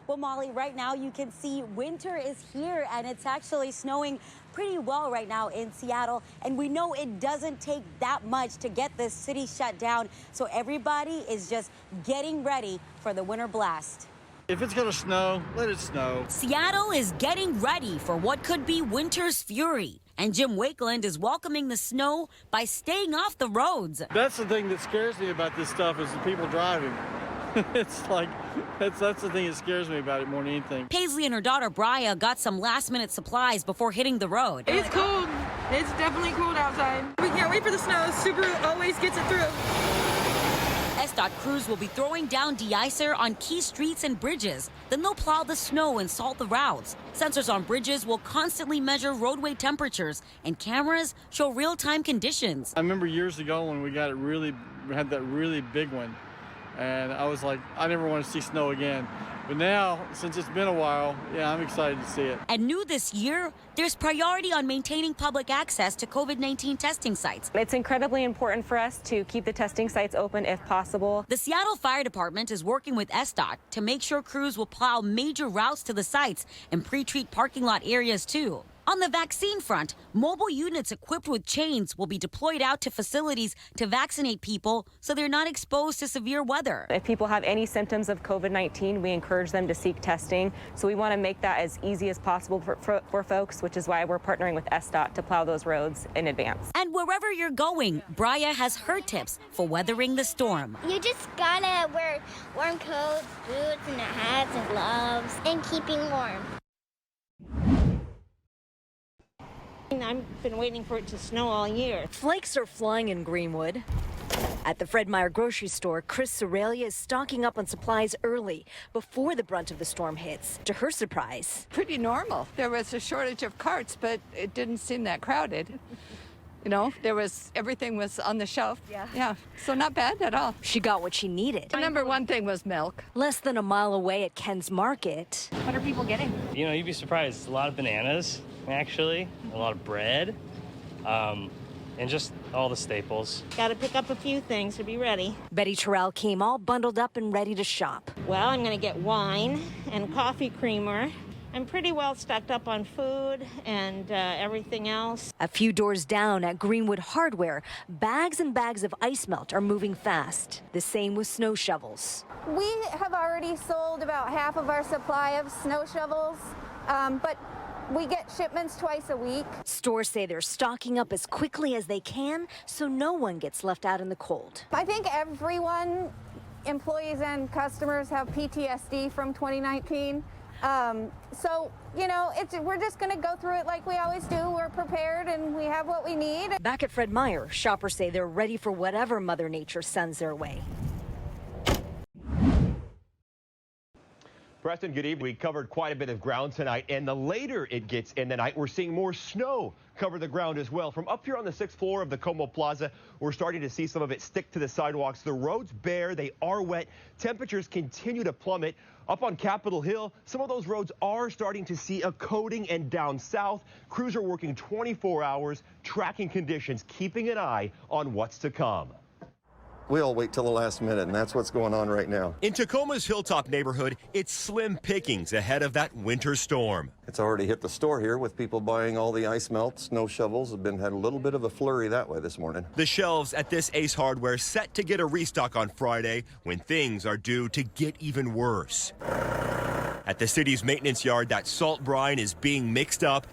Well, Molly, right now you can see winter is here, and it's actually snowing pretty well right now in Seattle. And we know it doesn't take that much to get this city shut down. So everybody is just getting ready for the winter blast. If it's going to snow, let it snow. Seattle is getting ready for what could be winter's fury. And Jim Wakeland is welcoming the snow by staying off the roads. That's the thing that scares me about this stuff is the people driving. It's like, that's the thing that scares me about it more than anything. Paisley and her daughter Bria got some last-minute supplies before hitting the road. It's cold. It's definitely cold outside. We can't wait for the snow. Subaru always gets it through. SDOT crews will be throwing down de-icer on key streets and bridges. Then they'll plow the snow and salt the routes. Sensors on bridges will constantly measure roadway temperatures, and cameras show real-time conditions. I remember years ago when we had that really big one, and I was like, I never want to see snow again. But now, since it's been a while, yeah, I'm excited to see it. And new this year, there's priority on maintaining public access to COVID-19 testing sites. It's incredibly important for us to keep the testing sites open if possible. The Seattle Fire Department is working with SDOT to make sure crews will plow major routes to the sites and pre-treat parking lot areas too. On the vaccine front, mobile units equipped with chains will be deployed out to facilities to vaccinate people so they're not exposed to severe weather. If people have any symptoms of COVID-19, we encourage them to seek testing. So we want to make that as easy as possible for folks, which is why we're partnering with SDOT to plow those roads in advance. And wherever you're going, Bria has her tips for weathering the storm. You just gotta wear warm coats, boots, and hats and gloves, and keeping warm. I've been waiting for it to snow all year. Flakes are flying in Greenwood. At the Fred Meyer grocery store, Chris Sorelia is stocking up on supplies early before the brunt of the storm hits. To her surprise, pretty normal. There was a shortage of carts, but it didn't seem that crowded. You know, everything was on the shelf. Yeah, so not bad at all. She got what she needed. The number one thing was milk. Less than a mile away at Ken's Market. What are people getting? You know, you'd be surprised. A lot of bananas, actually, a lot of bread, and just all the staples. Got to pick up a few things to be ready. Betty Terrell came all bundled up and ready to shop. Well, I'm going to get wine and coffee creamer. I'm pretty well stocked up on food and everything else. A few doors down at Greenwood Hardware, bags and bags of ice melt are moving fast. The same with snow shovels. We have already sold about half of our supply of snow shovels, but we get shipments twice a week. Stores say they're stocking up as quickly as they can so no one gets left out in the cold. I think everyone, employees and customers, have PTSD from 2019. So, you know, we're just going to go through it like we always do. We're prepared and we have what we need. Back at Fred Meyer, shoppers say they're ready for whatever Mother Nature sends their way. Preston, good evening. We covered quite a bit of ground tonight, and the later it gets in the night, we're seeing more snow cover the ground as well. From up here on the 6th floor of the KOMO Plaza, we're starting to see some of it stick to the sidewalks. The roads bare, they are wet. Temperatures continue to plummet. Up on Capitol Hill, some of those roads are starting to see a coating, and down south, crews are working 24 hours, tracking conditions, keeping an eye on what's to come. We all wait till the last minute, and that's what's going on right now. In Tacoma's Hilltop neighborhood, it's slim pickings ahead of that winter storm. It's already hit the store here with people buying all the ice melt. Snow shovels have had a little bit of a flurry that way this morning. The shelves at this Ace Hardware set to get a restock on Friday when things are due to get even worse. At the city's maintenance yard, that salt brine is being mixed up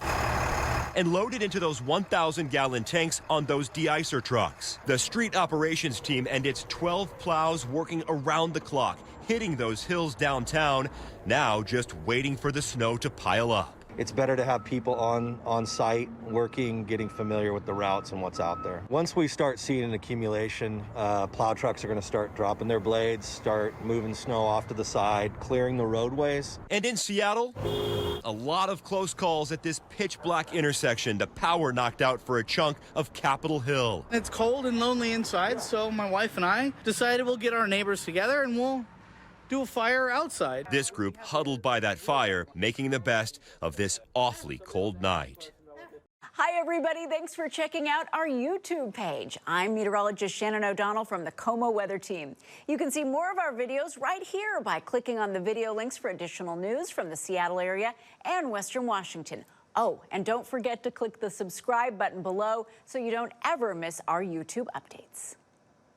and loaded into those 1,000-gallon tanks on those de-icer trucks. The street operations team and its 12 plows working around the clock, hitting those hills downtown, now just waiting for the snow to pile up. It's better to have people on site, working, getting familiar with the routes and what's out there. Once we start seeing an accumulation, plow trucks are going to start dropping their blades, start moving snow off to the side, clearing the roadways. And in Seattle, a lot of close calls at this pitch-black intersection. The power knocked out for a chunk of Capitol Hill. It's cold and lonely inside, so my wife and I decided we'll get our neighbors together and we'll do a fire outside. This group huddled by that fire, making the best of this awfully cold night. Hi, everybody. Thanks for checking out our YouTube page. I'm meteorologist Shannon O'Donnell from the KOMO weather team. You can see more of our videos right here by clicking on the video links for additional news from the Seattle area and Western Washington. Oh, and don't forget to click the subscribe button below so you don't ever miss our YouTube updates.